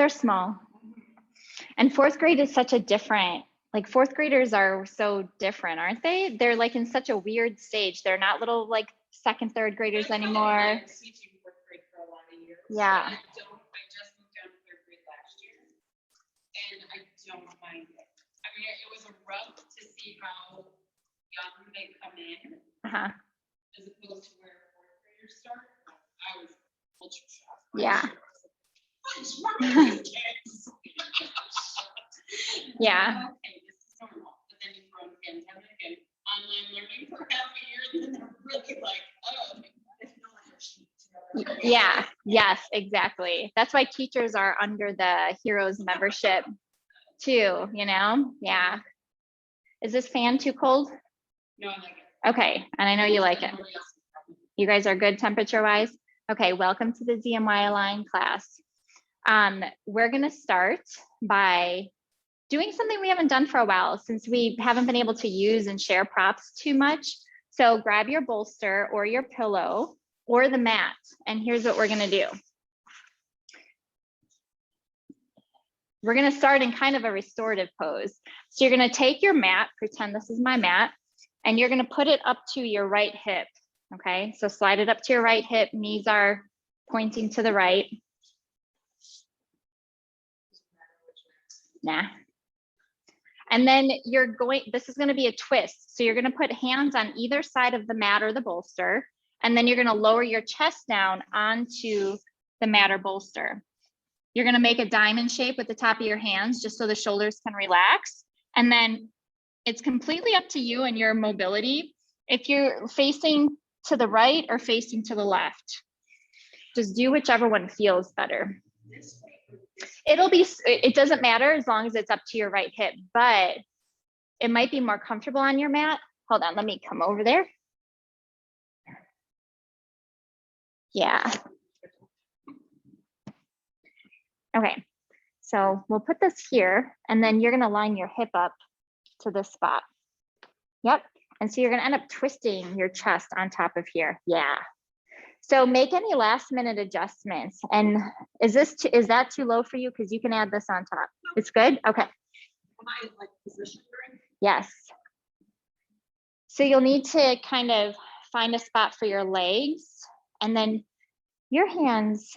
They're small. And fourth grade is such a different, like fourth graders are so different, aren't they? They're like in such a weird stage. They're not little like second, third graders anymore. Teaching fourth grade for a lot of years. Yeah. I just moved down to third grade last year, and I don't mind it. I mean, it was a rough to see how young they come in, as opposed to where fourth graders start. I was culture shocked. Yeah. What's wrong with these kids? Yeah. Okay, this is normal. But then you throw in pandemic and online learning for half a year, and then they're really like, oh, Yeah. Yes, exactly. That's why teachers are under the Heroes membership too, you know? Yeah. Is this fan too cold? No, I like it. Okay. And I know you like it. You guys are good temperature wise? Okay. Welcome to the ZMY Align class. We're going to start by doing something we haven't done for a while since we haven't been able to use and share props too much. So grab your bolster or your pillow or the mat. And here's what we're going to do. We're going to start in kind of a restorative pose. So you're going to take your mat, pretend this is my mat, and you're going to put it up to your right hip. Okay, so slide it up to your right hip, knees are pointing to the right. Nah. And then this is going to be a twist. So you're going to put hands on either side of the mat or the bolster, and then you're going to lower your chest down onto the mat or bolster. You're going to make a diamond shape with the top of your hands just so the shoulders can relax. And then it's completely up to you and your mobility. If you're facing to the right or facing to the left, just do whichever one feels better. It doesn't matter as long as it's up to your right hip, but it might be more comfortable on your mat. Hold on, let me come over there. Yeah. Okay, so we'll put this here and then you're gonna line your hip up to this spot. Yep, and so you're gonna end up twisting your chest on top of here. Yeah. So make any last minute adjustments. And is that too low for you? Because you can add this on top. It's good? Okay. Yes. So you'll need to kind of find a spot for your legs and then your hands,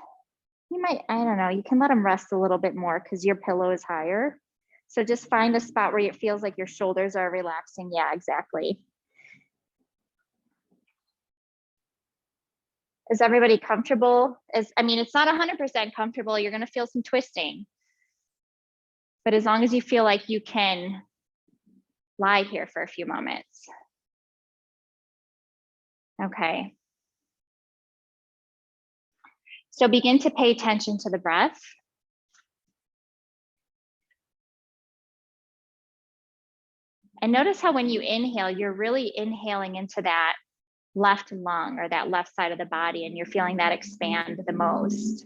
I don't know, you can let them rest a little bit more because your pillow is higher. So just find a spot where it feels like your shoulders are relaxing. Yeah, exactly. Is everybody comfortable? It's not 100% comfortable. You're going to feel some twisting. But as long as you feel like you can lie here for a few moments. Okay. So begin to pay attention to the breath. And notice how when you inhale, you're really inhaling into that left lung or that left side of the body, and you're feeling that expand the most.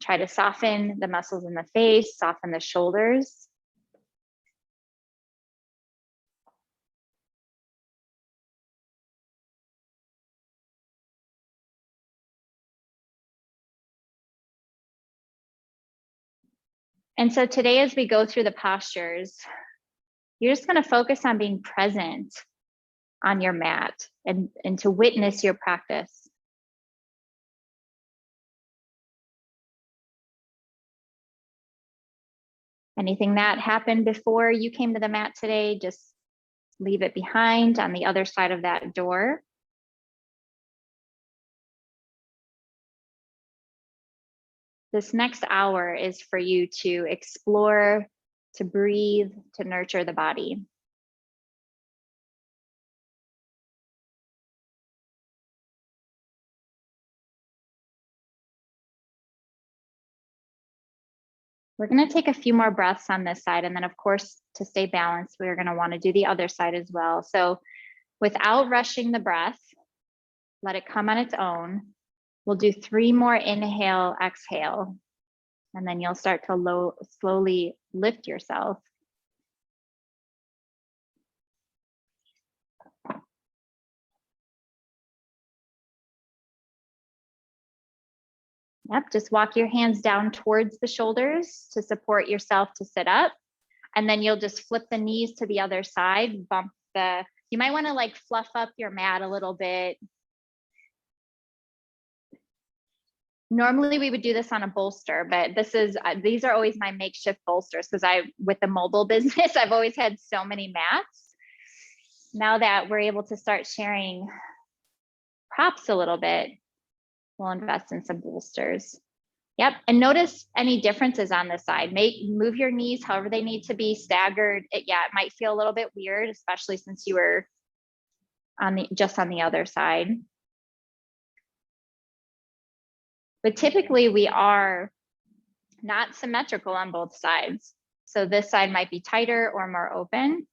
Try to soften the muscles in the face, soften the shoulders. And so today, as we go through the postures, you're just going to focus on being present on your mat and to witness your practice. Anything that happened before you came to the mat today, just leave it behind on the other side of that door. This next hour is for you to explore, to breathe, to nurture the body. We're going to take a few more breaths on this side. And then, of course, to stay balanced, we're going to want to do the other side as well. So without rushing the breath, let it come on its own. We'll do 3 more inhale, exhale, and then you'll start to slowly lift yourself. Yep, just walk your hands down towards the shoulders to support yourself to sit up. And then you'll just flip the knees to the other side, bump you might want to like fluff up your mat a little bit. Normally we would do this on a bolster, but these are always my makeshift bolsters because with the mobile business, I've always had so many mats. Now that we're able to start sharing props a little bit, we'll invest in some bolsters. Yep, and notice any differences on this side. Move your knees however they need to be staggered. It might feel a little bit weird, especially since you were just on the other side. But typically we are not symmetrical on both sides. So this side might be tighter or more open.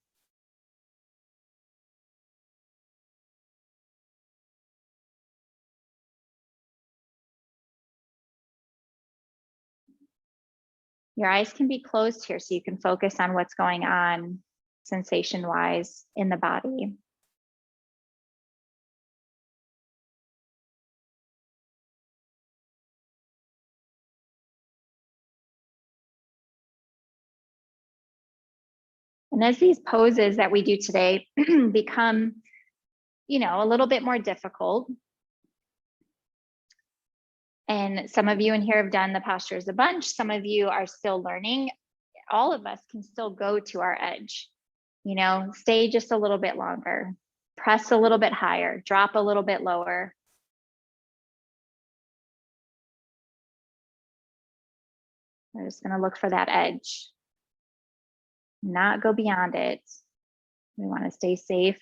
Your eyes can be closed here so you can focus on what's going on sensation-wise in the body. And as these poses that we do today become, a little bit more difficult, and some of you in here have done the postures a bunch, some of you are still learning, all of us can still go to our edge, stay just a little bit longer, press a little bit higher, drop a little bit lower. We're just going to look for that edge, not go beyond it. We want to stay safe,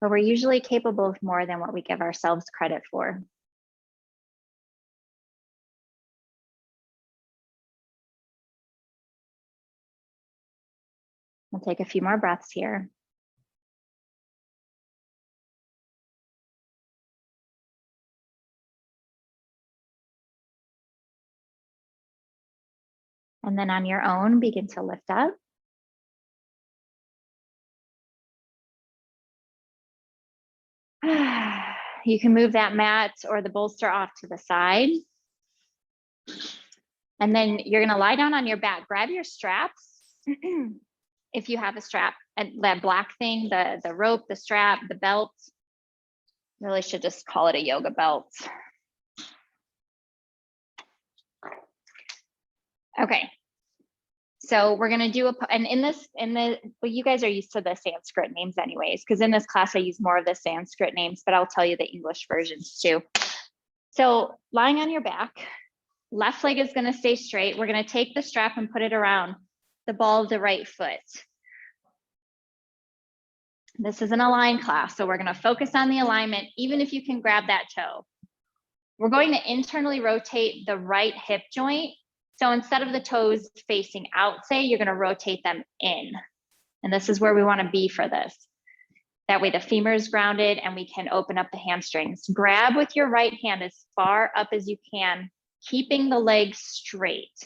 but we're usually capable of more than what we give ourselves credit for. We'll take a few more breaths here. And then on your own, begin to lift up. You can move that mat or the bolster off to the side. And then you're going to lie down on your back. Grab your straps. If you have a strap, and that black thing, the rope, the strap, the belt. Really should just call it a yoga belt. Okay. So we're going to do well, you guys are used to the Sanskrit names anyways, because in this class I use more of the Sanskrit names, but I'll tell you the English versions too. So lying on your back, left leg is going to stay straight. We're going to take the strap and put it around the ball of the right foot. This is an aligned class, so we're going to focus on the alignment, even if you can grab that toe. We're going to internally rotate the right hip joint. So instead of the toes facing out, say, you're going to rotate them in. And this is where we want to be for this. That way the femur is grounded and we can open up the hamstrings. Grab with your right hand as far up as you can, keeping the leg straight.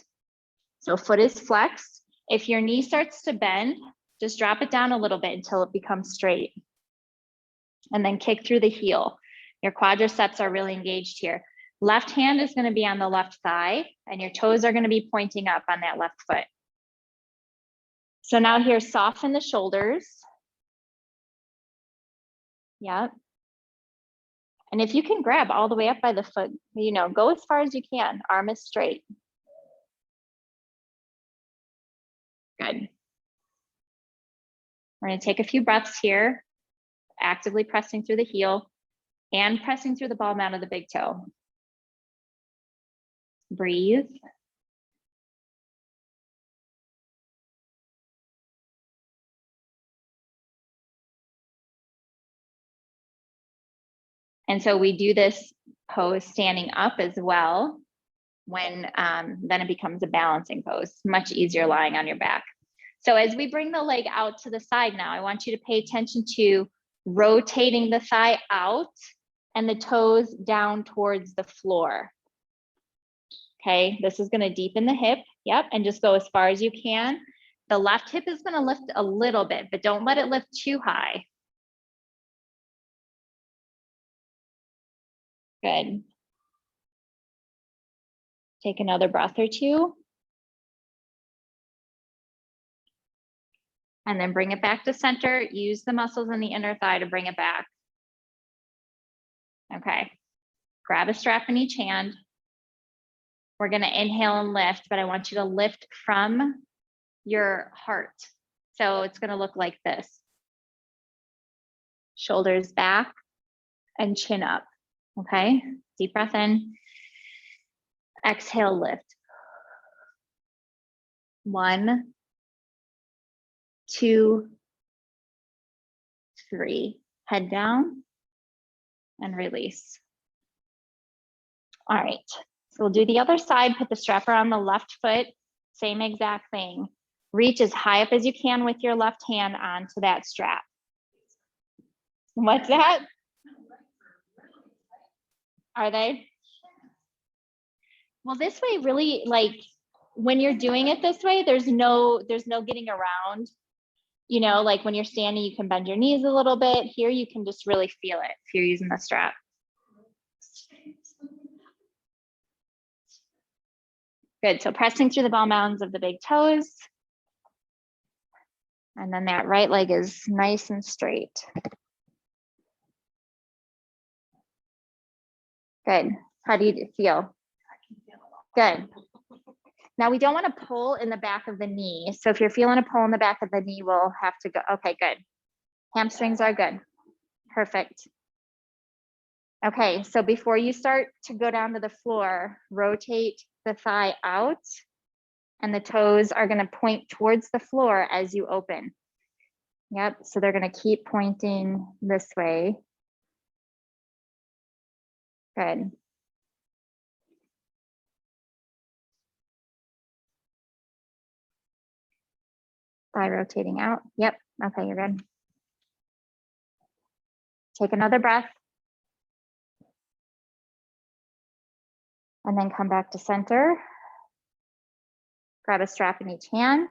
So foot is flexed. If your knee starts to bend, just drop it down a little bit until it becomes straight. And then kick through the heel. Your quadriceps are really engaged here. Left hand is going to be on the left thigh, and your toes are going to be pointing up on that left foot. So now here, soften the shoulders. Yep. And if you can grab all the way up by the foot, go as far as you can. Arm is straight. Good. We're going to take a few breaths here, actively pressing through the heel and pressing through the ball mound of the big toe. Breathe. And so we do this pose standing up as well when then it becomes a balancing pose, much easier lying on your back. So as we bring the leg out to the side now, I want you to pay attention to rotating the thigh out and the toes down towards the floor. Okay, this is going to deepen the hip. Yep, and just go as far as you can. The left hip is going to lift a little bit, but don't let it lift too high. Good. Take another breath or two. And then bring it back to center. Use the muscles in the inner thigh to bring it back. Okay. Grab a strap in each hand. We're going to inhale and lift, but I want you to lift from your heart. So it's going to look like this. Shoulders back and chin up. Okay. Deep breath in. Exhale, lift. 1, 2, 3. Head down and release. All right. So we'll do the other side. Put the strap around the left foot. Same exact thing. Reach as high up as you can with your left hand onto that strap. What's that? Are they? Well, this way, really, like when you're doing it this way, there's no getting around. You know, like when you're standing, you can bend your knees a little bit. Here, you can just really feel it if you're using the strap. Good. So pressing through the ball mounds of the big toes. And then that right leg is nice and straight. Good. How do you feel? Good. Now we don't want to pull in the back of the knee. So if you're feeling a pull in the back of the knee, we'll have to go. Okay, good. Hamstrings are good. Perfect. Okay, so before you start to go down to the floor, rotate the thigh out and the toes are going to point towards the floor as you open. Yep, so they're going to keep pointing this way. Good. Thigh rotating out. Yep, okay, you're good. Take another breath. And then come back to center. Grab a strap in each hand.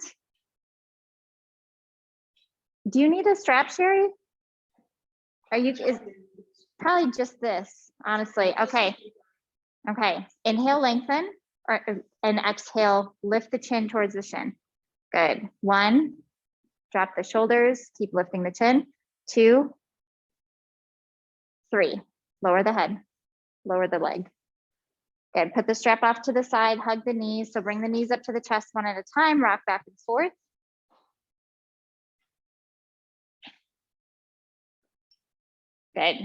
Do you need a strap, Sherry? Is probably just this, honestly. Okay. Okay. Inhale, lengthen, and exhale, lift the chin towards the shin. Good. 1, drop the shoulders, keep lifting the chin. 2, 3, lower the head, lower the leg. Good. Put the strap off to the side, hug the knees. So bring the knees up to the chest one at a time, rock back and forth. Good.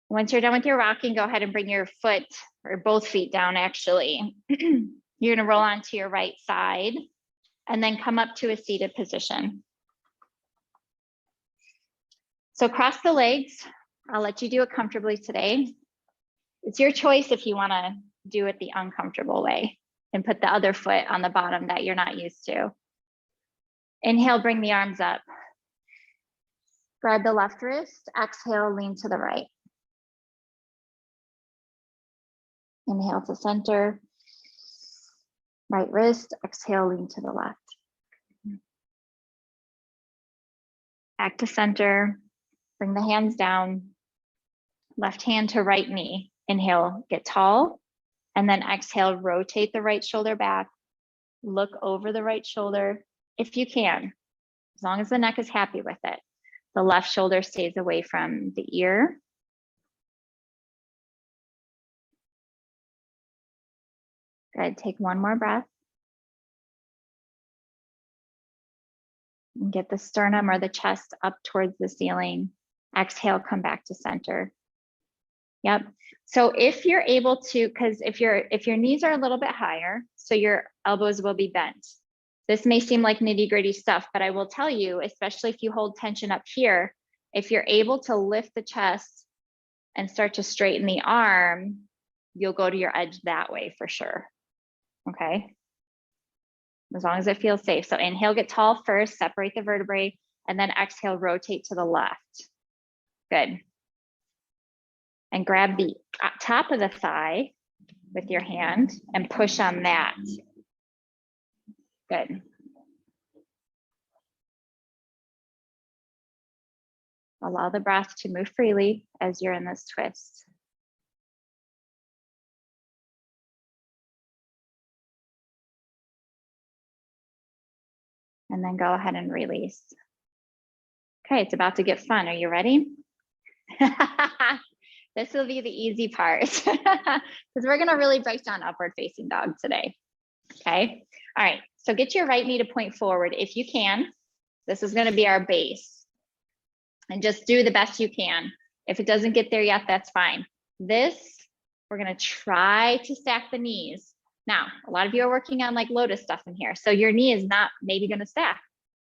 Once you're done with your rocking, go ahead and bring your foot or both feet down actually. You're gonna roll onto your right side and then come up to a seated position. So cross the legs. I'll let you do it comfortably today. It's your choice if you wanna do it the uncomfortable way and put the other foot on the bottom that you're not used to. Inhale, bring the arms up. Grab the left wrist, exhale, lean to the right. Inhale to center. Right wrist, exhale, lean to the left. Back to center. Bring the hands down. Left hand to right knee. Inhale, get tall. And then exhale, rotate the right shoulder back. Look over the right shoulder if you can, as long as the neck is happy with it. The left shoulder stays away from the ear. Good, take one more breath. And get the sternum or the chest up towards the ceiling. Exhale, come back to center. Yep. So if you're able to, because if your knees are a little bit higher, so your elbows will be bent. This may seem like nitty-gritty stuff, but I will tell you, especially if you hold tension up here, if you're able to lift the chest and start to straighten the arm, you'll go to your edge that way for sure. Okay. As long as it feels safe. So inhale, get tall first, separate the vertebrae, and then exhale, rotate to the left. Good. And grab the top of the thigh with your hand and push on that. Good. Allow the breath to move freely as you're in this twist. And then go ahead and release. Okay, it's about to get fun. Are you ready? This will be the easy part because we're gonna really break down upward facing dog today. Okay, all right, so get your right knee to point forward if you can. This is gonna be our base. And just do the best you can. If it doesn't get there yet, that's fine. This, we're gonna try to stack the knees. Now, a lot of you are working on like lotus stuff in here, so your knee is not maybe gonna stack.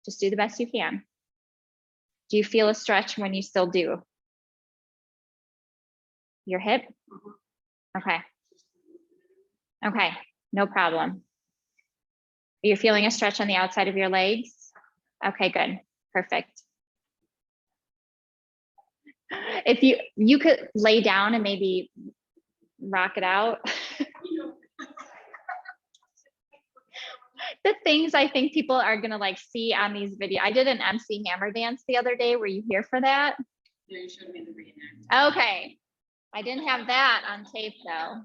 Just do the best you can. Do you feel a stretch when you still do? Your hip? Okay. Okay, no problem. You're feeling a stretch on the outside of your legs? Okay, good, perfect. If you could lay down and maybe rock it out. The things I think people are gonna like see on these videos. I did an MC Hammer dance the other day. Were you here for that? No, you showed me the reenact. Okay. I didn't have that on tape though.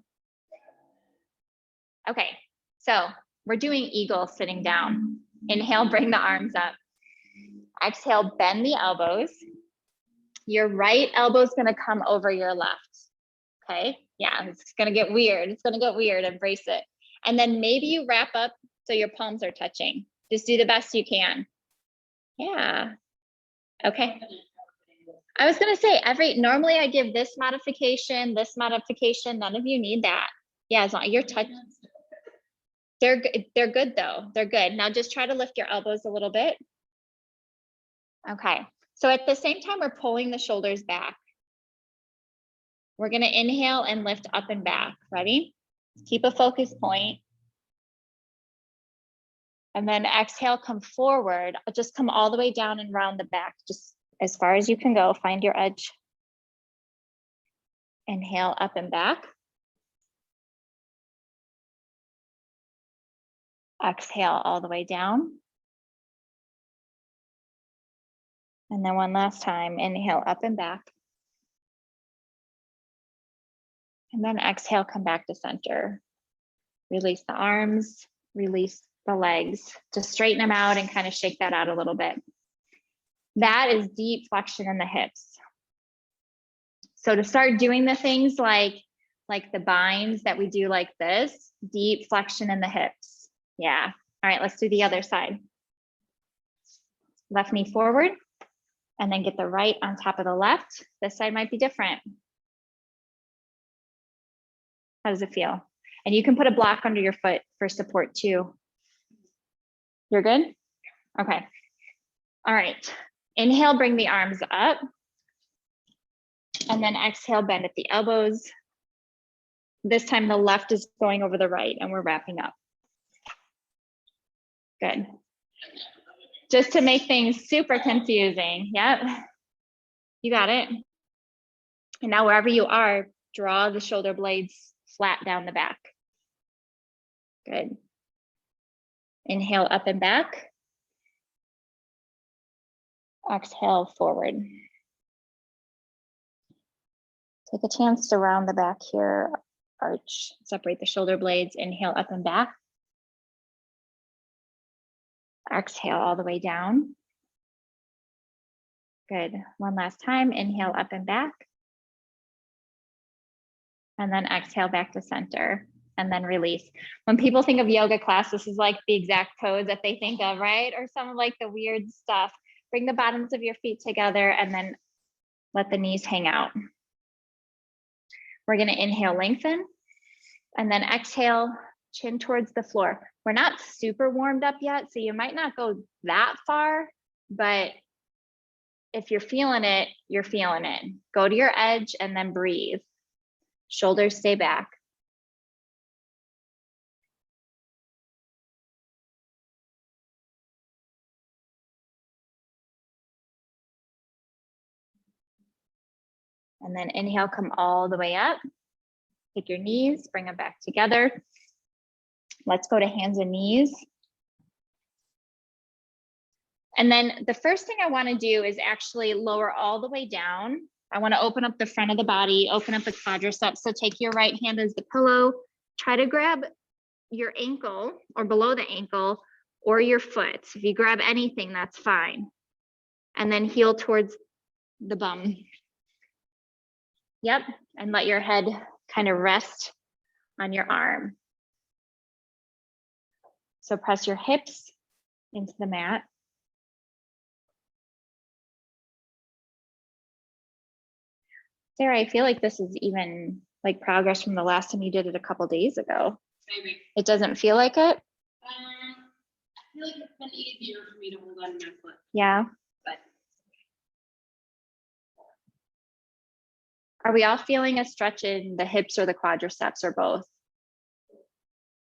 Okay, so we're doing eagle sitting down. Inhale, bring the arms up. Exhale, bend the elbows. Your right elbow is gonna come over your left. Okay, yeah, it's gonna get weird. It's gonna get weird, embrace it. And then maybe you wrap up so your palms are touching. Just do the best you can. Yeah, okay. I was gonna say normally I give this modification, none of you need that. Yeah, as long as you're touching. They're good though, they're good. Now just try to lift your elbows a little bit. Okay, so at the same time we're pulling the shoulders back. We're gonna inhale and lift up and back, ready? Keep a focus point. And then exhale, come forward. Just come all the way down and round the back, just as far as you can go, find your edge. Inhale up and back. Exhale all the way down. And then one last time, inhale up and back. And then exhale, come back to center. Release the arms, release the legs. Just straighten them out and kind of shake that out a little bit. That is deep flexion in the hips. So to start doing the things like the binds that we do like this, deep flexion in the hips. Yeah. All right, let's do the other side. Left knee forward, and then get the right on top of the left. This side might be different. How does it feel? And you can put a block under your foot for support too. You're good? Okay. All right. Inhale, bring the arms up. And then exhale, bend at the elbows. This time the left is going over the right and we're wrapping up. Good. Just to make things super confusing. Yep. You got it. And now wherever you are, draw the shoulder blades flat down the back. Good. Inhale up and back. Exhale forward. Take a chance to round the back here. Arch, separate the shoulder blades. Inhale up and back. Exhale all the way down. Good. One last time. Inhale up and back. And then exhale back to center. And then release. When people think of yoga class, this is like the exact pose that they think of, right? Or some of like the weird stuff. Bring the bottoms of your feet together and then let the knees hang out. We're going to inhale, lengthen, and then exhale, chin towards the floor. We're not super warmed up yet, so you might not go that far, but if you're feeling it, you're feeling it. Go to your edge and then breathe. Shoulders stay back. And then inhale, come all the way up. Take your knees, bring them back together. Let's go to hands and knees. And then the first thing I want to do is actually lower all the way down. I want to open up the front of the body, open up the quadriceps. So take your right hand as the pillow, try to grab your ankle or below the ankle or your foot. If you grab anything, that's fine. And then heel towards the bum. Yep, and let your head kind of rest on your arm. So press your hips into the mat. Sarah, I feel like this is even like progress from the last time you did it a couple days ago. Maybe. It doesn't feel like it? I feel like it's been easier for me to hold on to my foot. Yeah. But Are we all feeling a stretch in the hips or the quadriceps or both?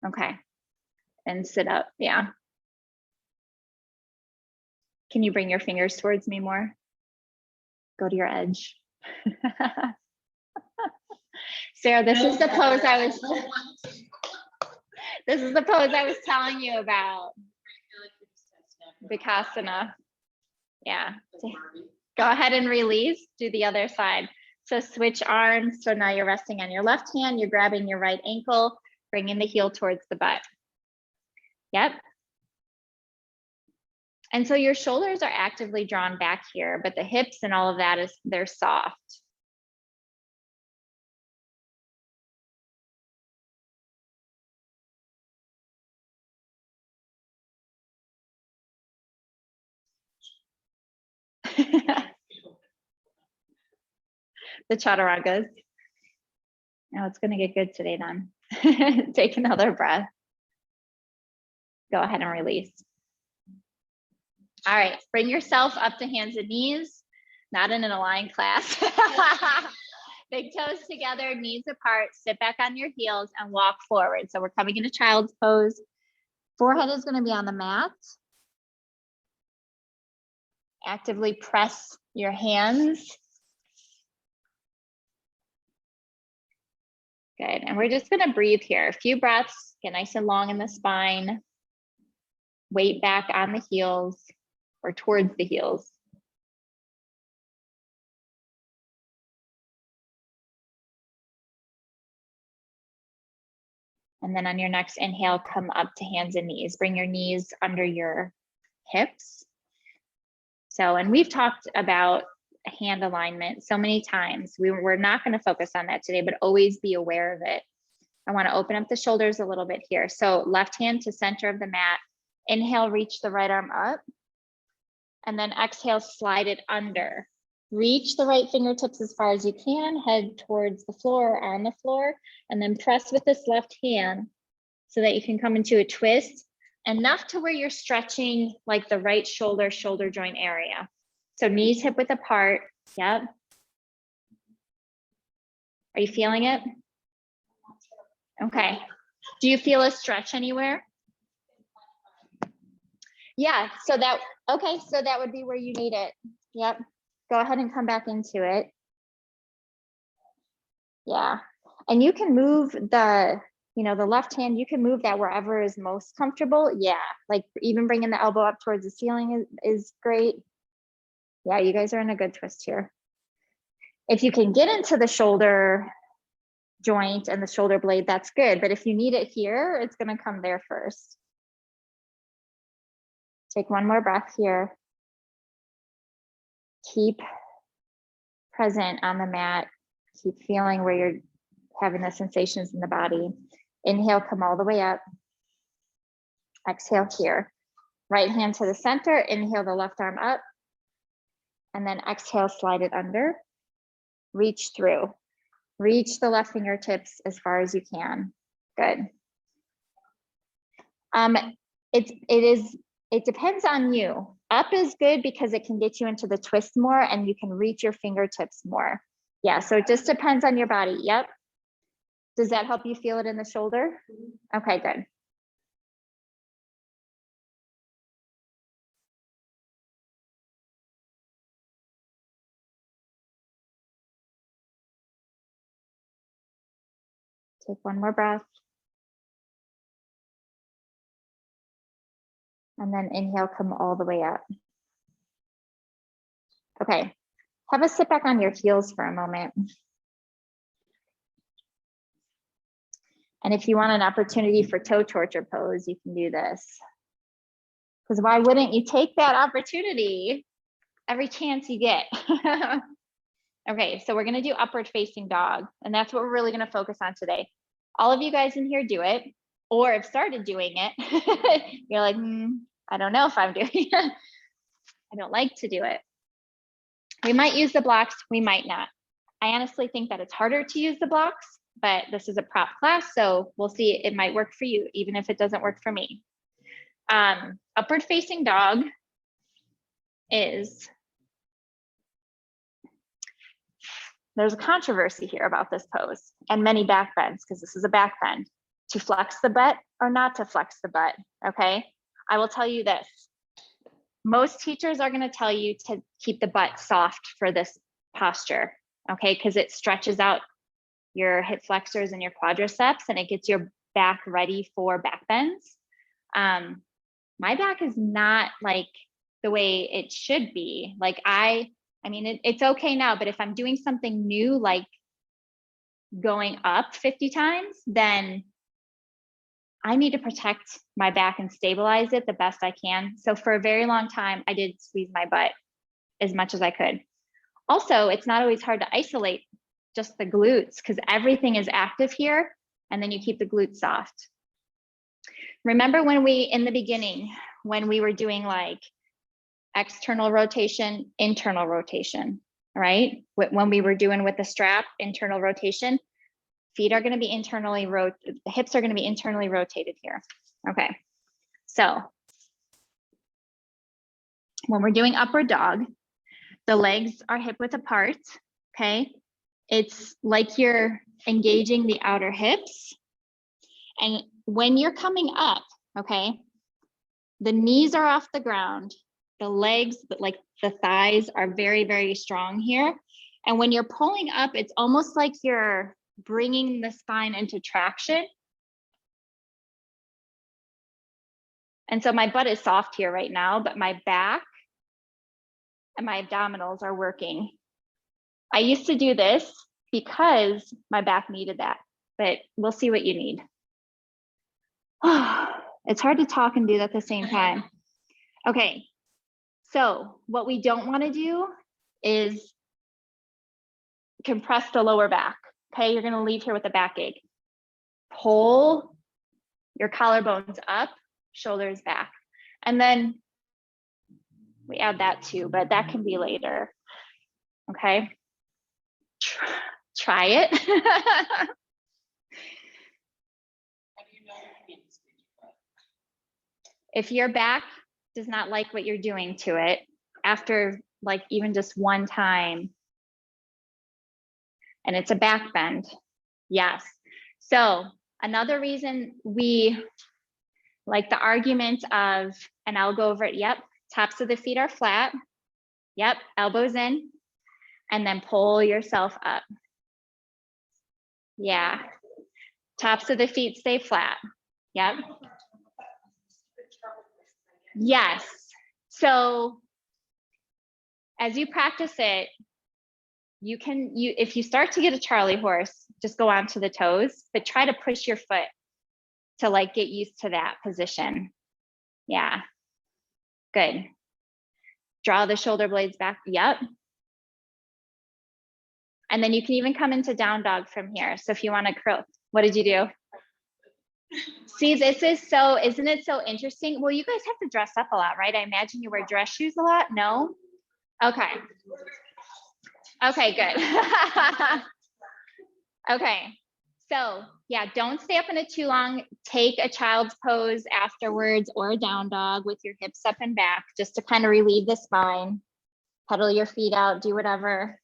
Okay. And sit up, yeah. Can you bring your fingers towards me more? Go to your edge. Sarah, this is the pose I was this is the pose I was telling you about. Vipassana. Yeah. Go ahead and release. Do the other side. So switch arms. So now you're resting on your left hand. You're grabbing your right ankle, bringing the heel towards the butt. Yep. And so your shoulders are actively drawn back here, but the hips and all of that is, they're soft. The chaturangas. Now it's going to get good today then. Take another breath. Go ahead and release. All right, bring yourself up to hands and knees, not in an aligned class. Big toes together, knees apart, sit back on your heels and walk forward. So we're coming into child's pose. Forehead is going to be on the mat. Actively press your hands. Good, and we're just gonna breathe here. A few breaths, get nice and long in the spine. Weight back on the heels or towards the heels. And then on your next inhale, come up to hands and knees. Bring your knees under your hips. So, and we've talked about hand alignment so many times. We're not going to focus on that today, but always be aware of it. I want to open up the shoulders a little bit here. So left hand to center of the mat. Inhale, reach the right arm up. And then exhale, slide it under. Reach the right fingertips as far as you can. Head towards the floor or on the floor. And then press with this left hand so that you can come into a twist. Enough to where you're stretching like the right shoulder joint area. So knees hip width apart. Yep. Are you feeling it? Okay. Do you feel a stretch anywhere? Yeah, so that, okay, so that would be where you need it. Yep. Go ahead and come back into it. Yeah. And you can move the, you know, the left hand, you can move that wherever is most comfortable. Yeah. Like even bringing the elbow up towards the ceiling is great. Yeah, you guys are in a good twist here. If you can get into the shoulder joint and the shoulder blade, that's good. But if you need it here, it's going to come there first. Take one more breath here. Keep present on the mat. Keep feeling where you're having the sensations in the body. Inhale, come all the way up. Exhale here. Right hand to the center. Inhale the left arm up. And then exhale, slide it under. Reach through. Reach the left fingertips as far as you can. Good. It depends on you. Up is good because it can get you into the twist more and you can reach your fingertips more. Yeah, so it just depends on your body. Yep. Does that help you feel it in the shoulder? Okay, good. Take one more breath. And then inhale, come all the way up. Okay, have a sit back on your heels for a moment. And if you want an opportunity for toe torture pose, you can do this. Because why wouldn't you take that opportunity every chance you get? Okay, so we're gonna do upward facing dog, and that's what we're really gonna focus on today. All of you guys in here do it, or have started doing it. You're like, I don't know if I'm doing it. I don't like to do it. We might use the blocks, we might not. I honestly think that it's harder to use the blocks, but this is a prop class, so we'll see. It might work for you, even if it doesn't work for me. Upward facing dog is, there's a controversy here about this pose and many back bends, because this is a back bend. To flex the butt or not to flex the butt, okay? I will tell you this. Most teachers are gonna tell you to keep the butt soft for this posture, okay? Because it stretches out your hip flexors and your quadriceps and it gets your back ready for back bends. My back is not like the way it should be. Like I mean, it's okay now, but if I'm doing something new, like going up 50 times, then I need to protect my back and stabilize it the best I can. So for a very long time, I did squeeze my butt as much as I could. Also, it's not always hard to isolate just the glutes because everything is active here, and then you keep the glutes soft. Remember when in the beginning, when we were doing like external rotation, internal rotation, right? When we were doing with the strap, internal rotation, feet are gonna be internally rotated, the hips are gonna be internally rotated here. Okay, so when we're doing upward dog, the legs are hip width apart, okay? It's like you're engaging the outer hips. And when you're coming up, okay, the knees are off the ground, the legs, like the thighs are very, very strong here. And when you're pulling up, it's almost like you're bringing the spine into traction. And so my butt is soft here right now, but my back and my abdominals are working. I used to do this because my back needed that, but we'll see what you need. It's hard to talk and do that at the same time. Okay, so what we don't want to do is compress the lower back. Okay, you're going to leave here with a backache. Pull your collarbones up, shoulders back. And then we add that too, but that can be later. Okay, try it. If your back does not like what you're doing to it, after like even just one time, and it's a back bend, yes. So another reason we like the argument of, and I'll go over it, yep, tops of the feet are flat, yep, elbows in, and then pull yourself up. Yeah, tops of the feet stay flat, yep. Yes, so as you practice it, if you start to get a Charlie horse, just go onto the toes, but try to push your foot to like get used to that position. Yeah, good. Draw the shoulder blades back, yep. And then you can even come into down dog from here. So if you want to curl, what did you do? See, this is so, isn't it so interesting? Well, you guys have to dress up a lot, right? I imagine you wear dress shoes a lot, no? Okay. Okay, good. Okay, so yeah, don't stay up in it too long. Take a child's pose afterwards or a down dog with your hips up and back just to kind of relieve the spine. Pedal your feet out, do whatever.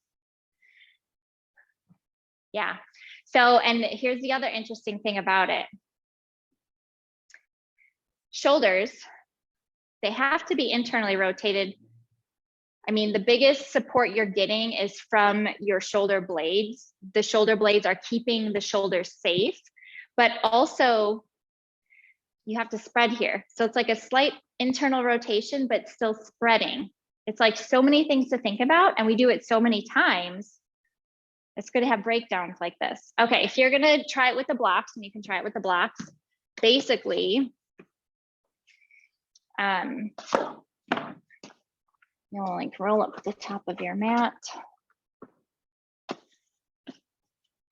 Yeah, so, and here's the other interesting thing about it. Shoulders, they have to be internally rotated. I mean, the biggest support you're getting is from your shoulder blades. The shoulder blades are keeping the shoulders safe, but also you have to spread here. So it's like a slight internal rotation, but still spreading. It's like so many things to think about, and we do it so many times. It's good to have breakdowns like this. Okay, if you're gonna try it with the blocks, and you can try it with the blocks, basically, you'll like roll up the top of your mat.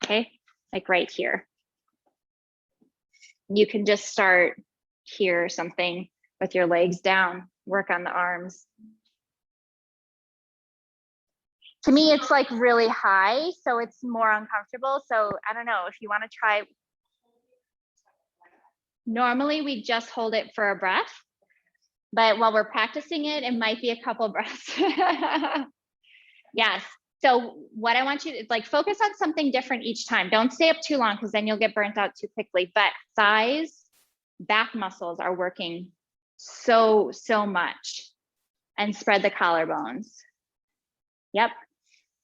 Okay, like right here. You can just start here or something with your legs down, work on the arms. To me, it's like really high, so it's more uncomfortable. So I don't know if you want to try. Normally we just hold it for a breath, but while we're practicing it, it might be a couple breaths. Yes. So what I want you to like focus on something different each time. Don't stay up too long because then you'll get burnt out too quickly. But thighs, back muscles are working so much, and spread the collarbones. Yep.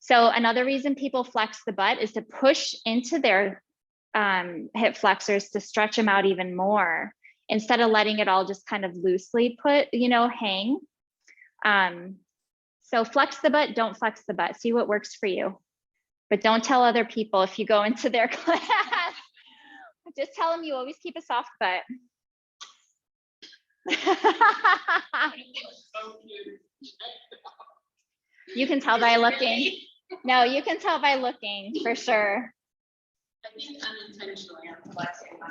So another reason people flex the butt is to push into their hip flexors to stretch them out even more instead of letting it all just kind of loosely put, hang. So flex the butt, don't flex the butt. See what works for you. But don't tell other people if you go into their class. Just tell them you always keep a soft butt. You can tell by looking. No, you can tell by looking for sure. I think unintentionally I'm flexing my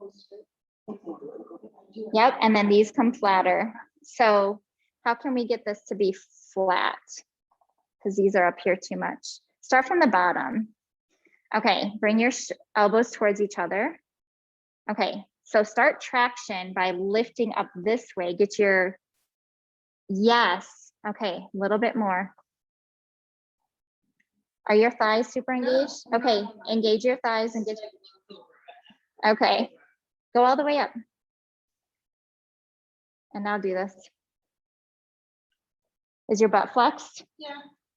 butt. Yep, and then these come flatter. So how can we get this to be flat? Because these are up here too much. Start from the bottom. Okay, bring your elbows towards each other. Okay, so start traction by lifting up this way. Get your, yes. Okay, a little bit more. Are your thighs super engaged? Okay, engage your thighs and get, okay, go all the way up. And now do this. Is your butt flexed? Yeah.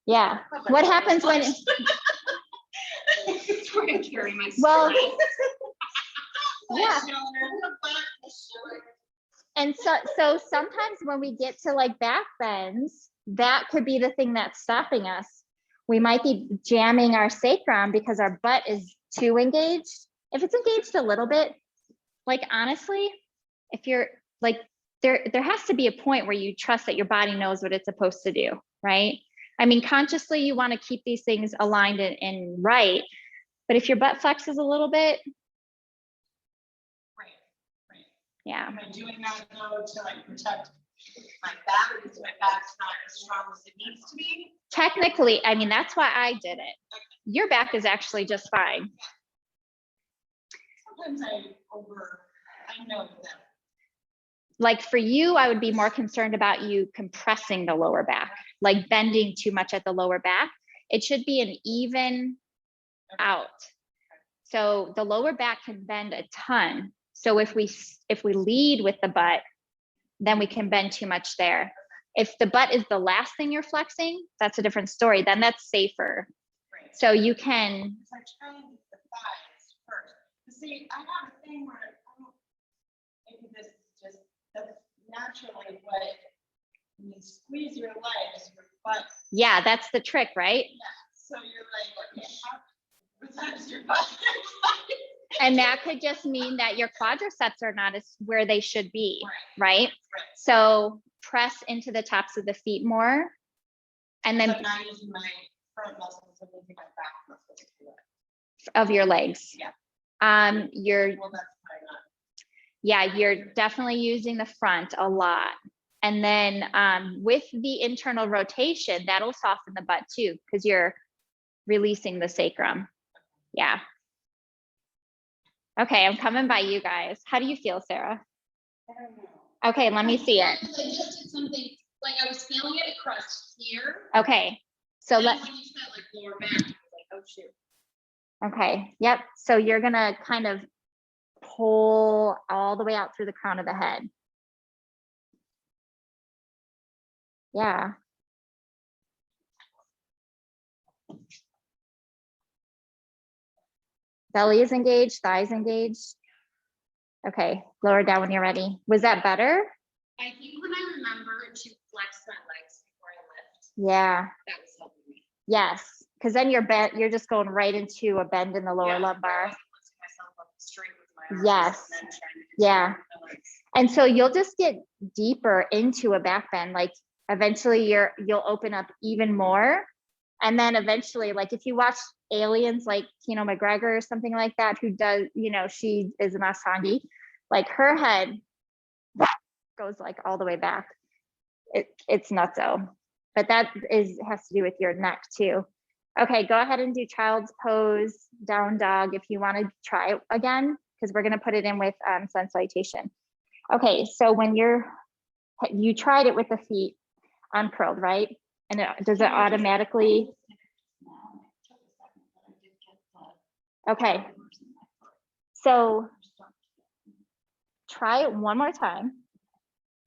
Yeah. What happens when? It's where I carry my Well, strength. yeah. And so sometimes when we get to like back bends, that could be the thing that's stopping us. We might be jamming our sacrum because our butt is too engaged. If it's engaged a little bit, like honestly, if you're like, there has to be a point where you trust that your body knows what it's supposed to do, right? I mean, consciously you want to keep these things aligned and right, but if your butt flexes a little bit, Right. yeah. Am I doing that though to like protect my back because my back's not as strong as it needs to be? Technically, I mean, that's why I did it. Your back is actually just fine. Sometimes I know that. Like for you, I would be more concerned about you compressing the lower back, like bending too much at the lower back. It should be an even out. So the lower back can bend a ton. So if we lead with the butt, then we can bend too much there. If the butt is the last thing you're flexing, that's a different story. Then that's safer. Right. So you can. I try and get the thighs first. See, I have a thing where maybe this is just that's naturally what when you squeeze your legs, your butt. Yeah, that's the trick, right? Yeah. So you're like, okay, besides your butt. And that could just mean that your quadriceps are not as where they should be, right? Right. So press into the tops of the feet more. And then I'm not using my front muscles, I'm using my back muscles. Of your legs. Yeah. Well, that's probably not. Yeah, you're definitely using the front a lot. And then with the internal rotation, that'll soften the butt too, because you're releasing the sacrum. Yeah. Okay, I'm coming by you guys. How do you feel, Sarah? I don't know. Okay, let me see it. I just did something, like I was feeling it across here. Okay, so When you said like lower back, I was like, oh shoot. Okay, yep. So you're gonna kind of pull all the way out through the crown of the head. Yeah. Belly is engaged, thighs engaged. Okay, lower down when you're ready. Was that better? I think when I remember to flex my legs before I lift, Yeah. that was helping me. Yes. Because then you're just going right into a bend in the lower lumbar. I wasn't lifting myself up straight with my arms. Yes. And then trying to Yeah. my legs. And so you'll just get deeper into a back bend. Like eventually you'll open up even more. And then eventually, like if you watch Aliens, like Tino McGregor or something like that, who does, she is an Ashangi, like her head goes like all the way back. It's nutso. But that has to do with your neck too. Okay, go ahead and do child's pose, down dog if you want to try it again, because we're going to put it in with sun salutation. Okay, so when you tried it with the feet uncurled, right? And does it automatically? Okay, so try it one more time,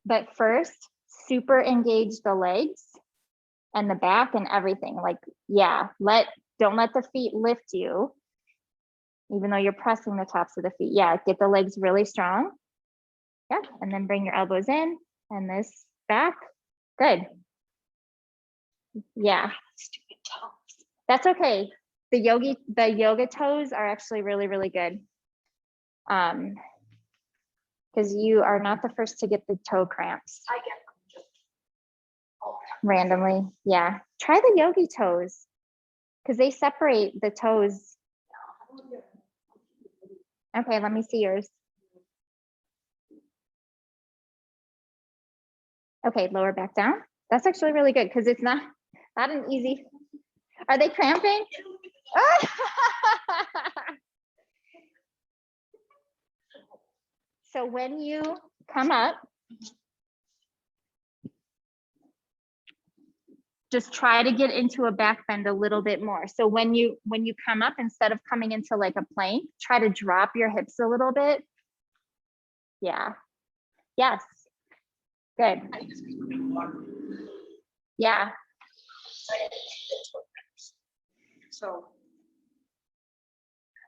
but first super engage the legs and the back and everything. Like, yeah, don't let the feet lift you, even though you're pressing the tops of the feet. Yeah, get the legs really strong. Yeah, and then bring your elbows in and this back. Good. Yeah. Stupid toes. That's okay. The yoga toes are actually really, really good. Because you are not the first to get the toe cramps. I get them just randomly. Yeah. Try the yogi toes because they separate the toes. Okay, let me see yours. Okay, lower back down. That's actually really good because it's not an easy. Are they cramping? So when you come up, just try to get into a back bend a little bit more. So when you come up, instead of coming into like a plank, try to drop your hips a little bit. Yeah. Yes. Good. Yeah. So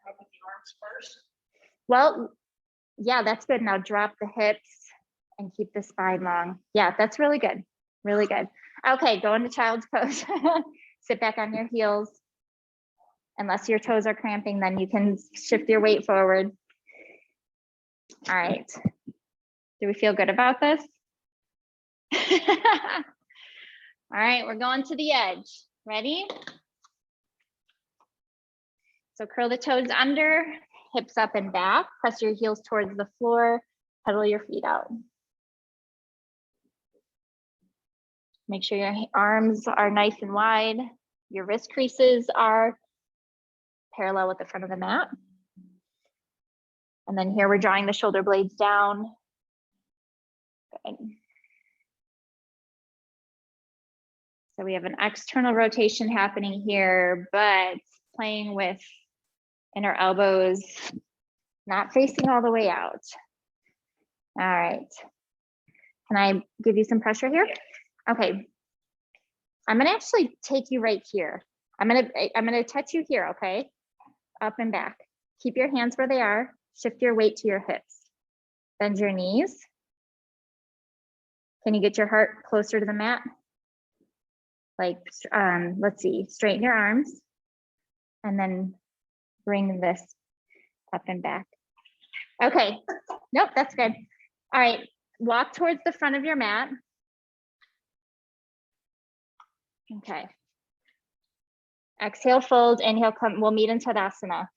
up with the arms first. Well, yeah, that's good. Now drop the hips and keep the spine long. Yeah, that's really good. Really good. Okay, go into child's pose. Sit back on your heels. Unless your toes are cramping, then you can shift your weight forward. All right. Do we feel good about this? All right, we're going to the edge. Ready? So curl the toes under, hips up and back. Press your heels towards the floor. Pedal your feet out. Make sure your arms are nice and wide. Your wrist creases are parallel with the front of the mat. And then here we're drawing the shoulder blades down. Good. So we have an external rotation happening here, but playing with inner elbows, not facing all the way out. All right. Can I give you some pressure here? Okay. I'm gonna actually take you right here. I'm gonna touch you here, okay? Up and back. Keep your hands where they are. Shift your weight to your hips. Bend your knees. Can you get your heart closer to the mat? Like, let's see, straighten your arms and then bring this up and back. Okay, nope, that's good. All right, walk towards the front of your mat. Okay. Exhale, fold, inhale, come, we'll meet in Tadasana.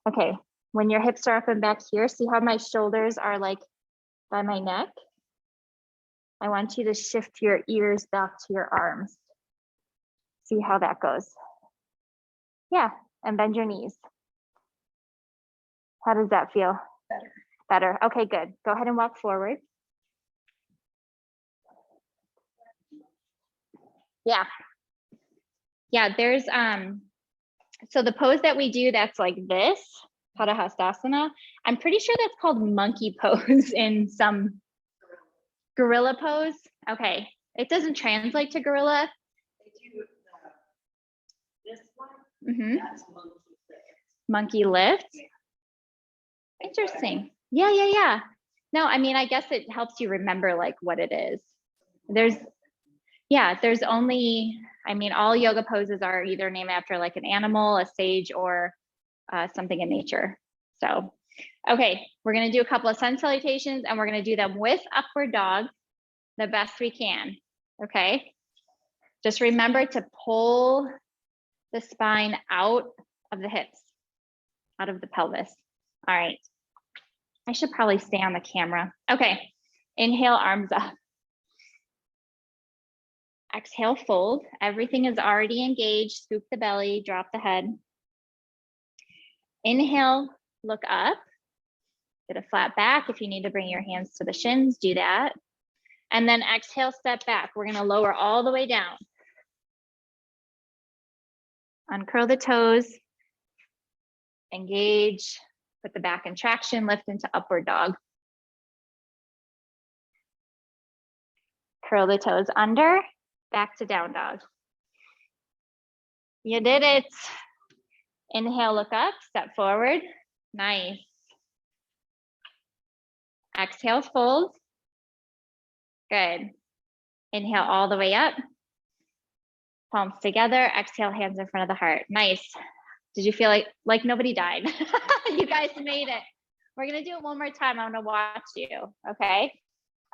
Okay, when your hips are up and back here, see how my shoulders are like by my neck? I want you to shift your ears back to your arms. See how that goes. Yeah, and bend your knees. How does that feel? Better. Better, okay, good. Go ahead and walk forward. Yeah. Yeah, there's, so the pose that we do that's like this, Padahastasana, I'm pretty sure that's called monkey pose in some gorilla pose. Okay, it doesn't translate to gorilla. They do this one. Mm-hmm. That's Monkey lift. Interesting. Yeah. No, I mean, I guess it helps you remember like what it is. There's only, I mean, all yoga poses are either named after like an animal, a sage, or something in nature. So, okay, we're gonna do a couple of sun salutations and we're gonna do them with upward dog the best we can, okay? Just remember to pull the spine out of the hips, out of the pelvis. All right, I should probably stay on the camera. Okay, inhale, arms up. Exhale, fold. Everything is already engaged. Scoop the belly, drop the head. Inhale, look up. Get a flat back. If you need to bring your hands to the shins, do that. And then exhale, step back. We're gonna lower all the way down. Uncurl the toes. Engage. Put the back in traction. Lift into upward dog. Curl the toes under. Back to down dog. You did it. Inhale, look up, step forward. Nice. Exhale, fold. Good. Inhale all the way up. Palms together. Exhale, hands in front of the heart. Nice. Did you feel like nobody died? You guys made it. We're gonna do it one more time. I'm gonna watch you, okay?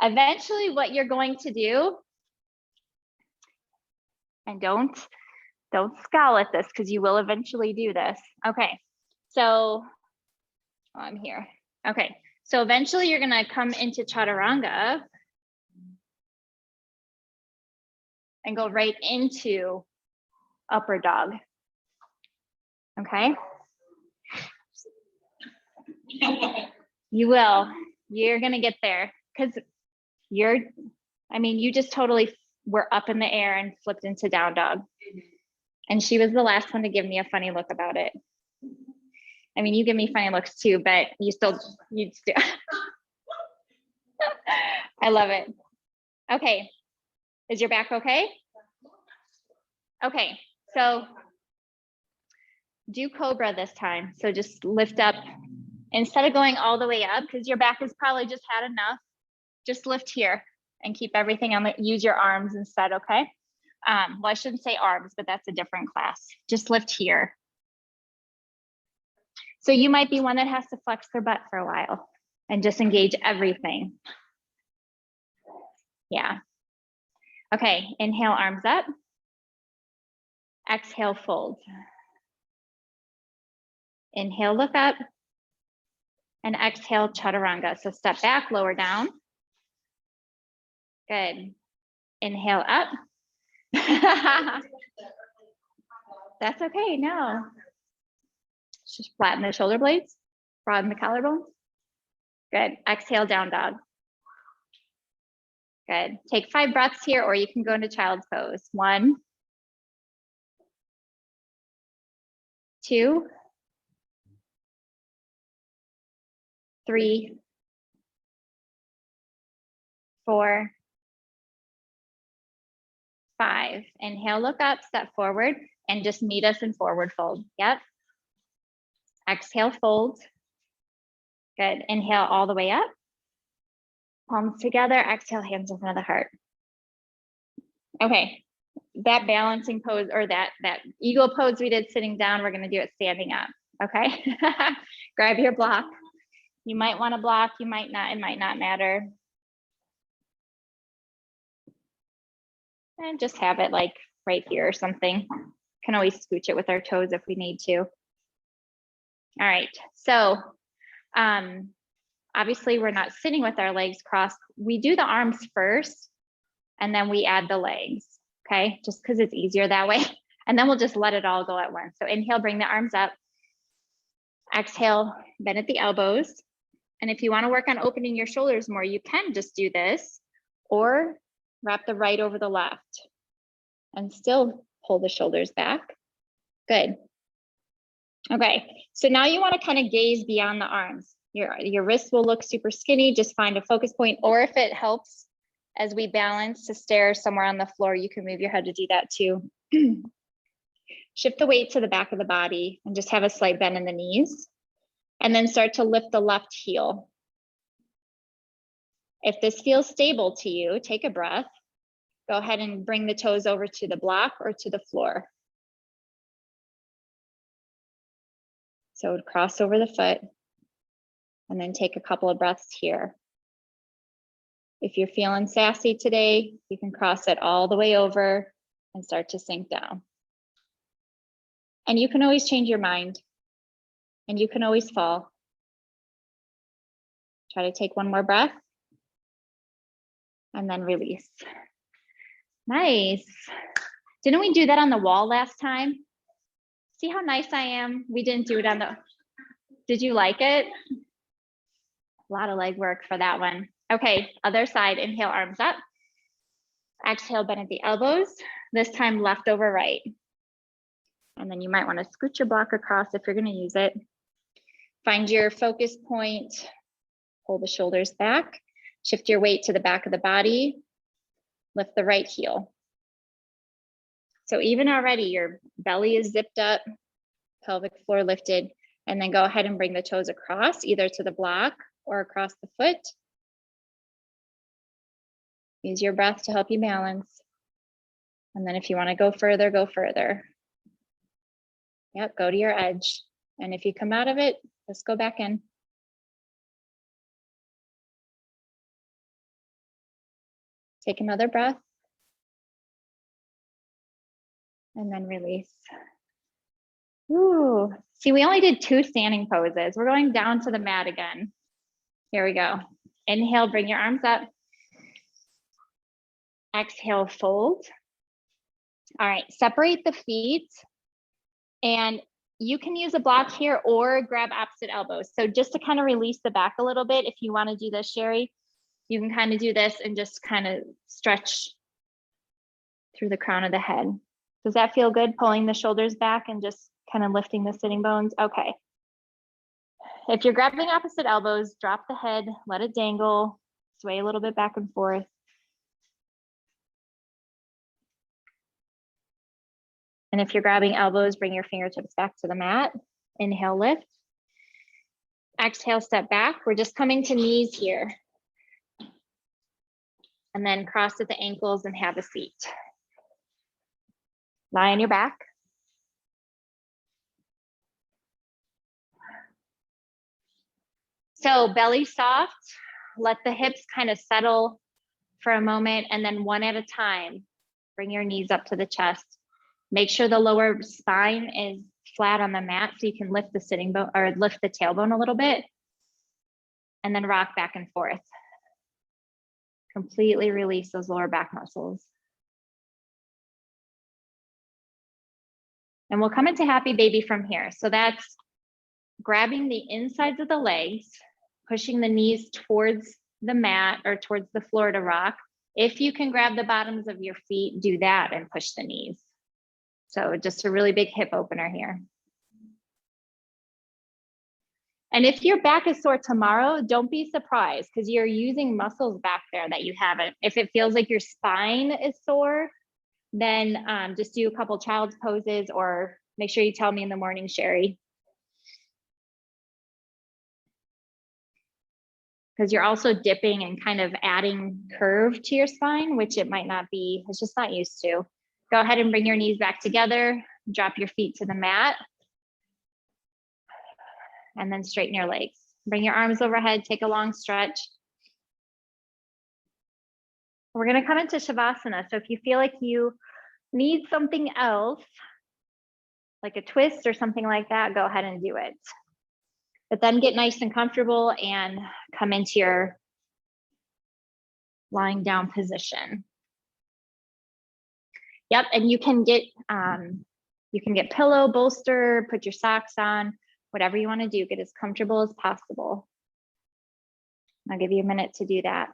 Eventually what you're going to do, and don't scowl at this because you will eventually do this. Okay, so I'm here. Okay, so eventually you're gonna come into chaturanga and go right into upper dog. Okay. You will. You're gonna get there because you just totally were up in the air and flipped into down dog. And she was the last one to give me a funny look about it. I mean, you give me funny looks too, but you still. I love it. Okay. Is your back okay? Okay. So do cobra this time. So just lift up. Instead of going all the way up, because your back has probably just had enough, just lift here and keep everything on use your arms instead, okay? Well, I shouldn't say arms, but that's a different class. Just lift here. So you might be one that has to flex their butt for a while and just engage everything. Yeah. Okay, inhale, arms up. Exhale, fold. Inhale, look up. And exhale, chaturanga. So step back, lower down. Good. Inhale up. That's okay, no. Just flatten the shoulder blades, broaden the collarbones. Good. Exhale, down dog. Good. Take 5 breaths here, or you can go into child's pose. 1, 2, 3, 4, 5. Inhale, look up, step forward, and just meet us in forward fold. Yep. Exhale, fold. Good. Inhale all the way up. Palms together. Exhale, hands in front of the heart. Okay. That balancing pose, or that eagle pose we did sitting down, we're going to do it standing up. Okay. Grab your block. You might want to block, you might not, it might not matter. And just have it like right here or something. Can always scooch it with our toes if we need to. All right, so obviously we're not sitting with our legs crossed. We do the arms first, and then we add the legs, okay? Just because it's easier that way. And then we'll just let it all go at once. So inhale, bring the arms up. Exhale, bend at the elbows. And if you want to work on opening your shoulders more, you can just do this, or wrap the right over the left and still pull the shoulders back. Good. Okay, so now you want to kind of gaze beyond the arms. Your wrists will look super skinny. Just find a focus point, or if it helps as we balance to stare somewhere on the floor, you can move your head to do that too. Shift the weight to the back of the body and just have a slight bend in the knees. And then start to lift the left heel. If this feels stable to you, take a breath. Go ahead and bring the toes over to the block or to the floor. So it would cross over the foot and then take a couple of breaths here. If you're feeling sassy today, you can cross it all the way over and start to sink down. And you can always change your mind and you can always fall. Try to take one more breath and then release. Nice. Didn't we do that on the wall last time? See how nice I am? We didn't do it on the, did you like it? A lot of leg work for that one. Okay, other side, inhale, arms up. Exhale, bend at the elbows. This time left over right. And then you might want to scoot your block across if you're going to use it. Find your focus point, pull the shoulders back, shift your weight to the back of the body, lift the right heel. So even already your belly is zipped up, pelvic floor lifted, and then go ahead and bring the toes across, either to the block or across the foot. Use your breath to help you balance. And then if you want to go further, go further. Yep, go to your edge. And if you come out of it, just go back in. Take another breath. And then release. Ooh, see, we only did 2 standing poses. We're going down to the mat again. Here we go. Inhale, bring your arms up. Exhale, fold. All right, separate the feet. And you can use a block here or grab opposite elbows. So just to kind of release the back a little bit, if you want to do this, Sherry, you can kind of do this and just kind of stretch through the crown of the head. Does that feel good? Pulling the shoulders back and just kind of lifting the sitting bones? Okay. If you're grabbing opposite elbows, drop the head, let it dangle, sway a little bit back and forth. And if you're grabbing elbows, bring your fingertips back to the mat. Inhale, lift. Exhale, step back. We're just coming to knees here. And then cross at the ankles and have a seat. Lie on your back. So belly soft, let the hips kind of settle for a moment, and then one at a time, bring your knees up to the chest. Make sure the lower spine is flat on the mat so you can lift the sitting bone or lift the tailbone a little bit, and then rock back and forth. Completely release those lower back muscles. And we'll come into happy baby from here. So that's grabbing the insides of the legs, pushing the knees towards the mat or towards the floor to rock. If you can grab the bottoms of your feet, do that and push the knees. So just a really big hip opener here. And if your back is sore tomorrow, don't be surprised because you're using muscles back there that you haven't. If it feels like your spine is sore, then just do a couple child's poses or make sure you tell me in the morning, Sherry. Because you're also dipping and kind of adding curve to your spine, which it might not be, it's just not used to. Go ahead and bring your knees back together, drop your feet to the mat, and then straighten your legs. Bring your arms overhead, take a long stretch. We're gonna come into Shavasana. So if you feel like you need something else, like a twist or something like that, go ahead and do it. But then get nice and comfortable and come into your lying down position. Yep, and you can get pillow, bolster, put your socks on, whatever you want to do, get as comfortable as possible. I'll give you a minute to do that.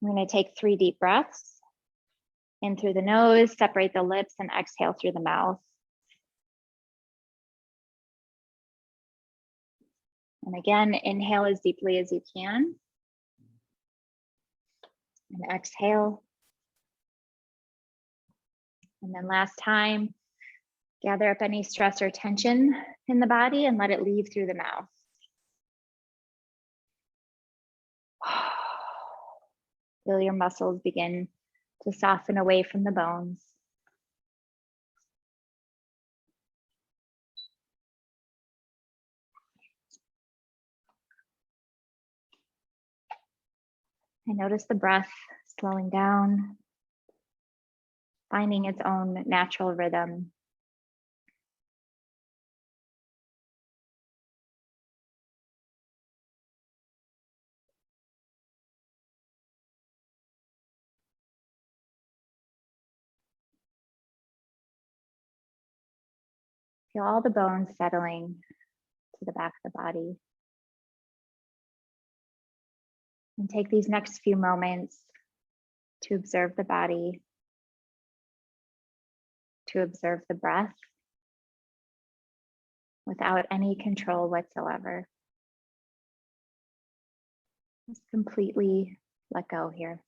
I'm going to take 3 deep breaths. In through the nose, separate the lips, and exhale through the mouth. And again, inhale as deeply as you can. And exhale. And then last time, gather up any stress or tension in the body and let it leave through the mouth. Feel your muscles begin to soften away from the bones. And notice the breath slowing down, finding its own natural rhythm. Feel all the bones settling to the back of the body. And take these next few moments to observe the body, to observe the breath without any control whatsoever. Just completely let go here.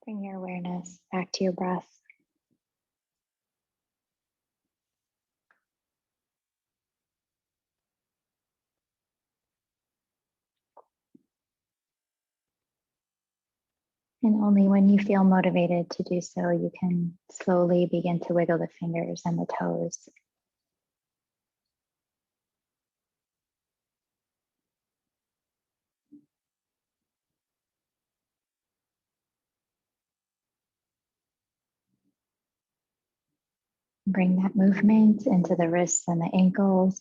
Bring your awareness back to your breath. And only when you feel motivated to do so, you can slowly begin to wiggle the fingers and the toes. Bring that movement into the wrists and the ankles,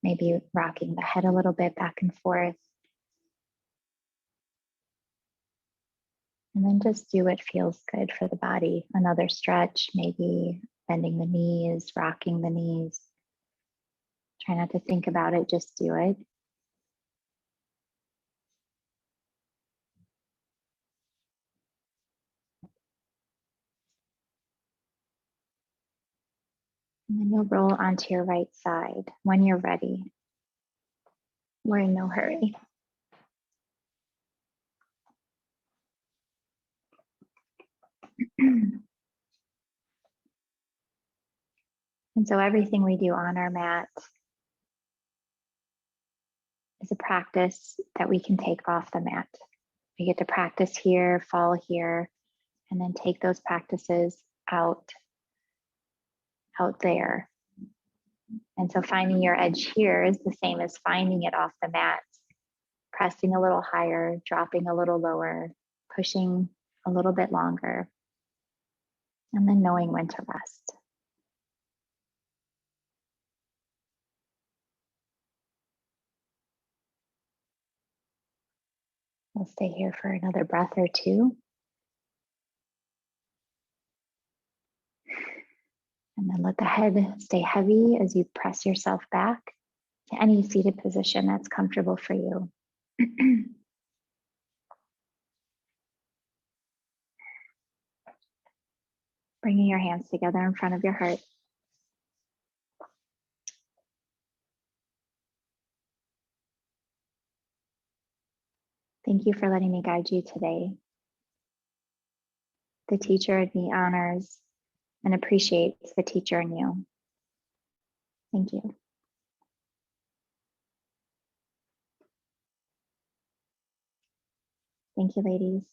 maybe rocking the head a little bit back and forth. And then just do what feels good for the body. Another stretch, maybe bending the knees, rocking the knees. Try not to think about it, just do it. And then you'll roll onto your right side when you're ready. We're in no hurry. And so everything we do on our mat is a practice that we can take off the mat. We get to practice here, fall here, and then take those practices out there. And so finding your edge here is the same as finding it off the mat. Pressing a little higher, dropping a little lower, pushing a little bit longer, and then knowing when to rest. We'll stay here for another breath or two. And then let the head stay heavy as you press yourself back to any seated position that's comfortable for you. Bringing your hands together in front of your heart. Thank you for letting me guide you today. The teacher in me honors and appreciates the teacher in you. Thank you. Thank you, ladies.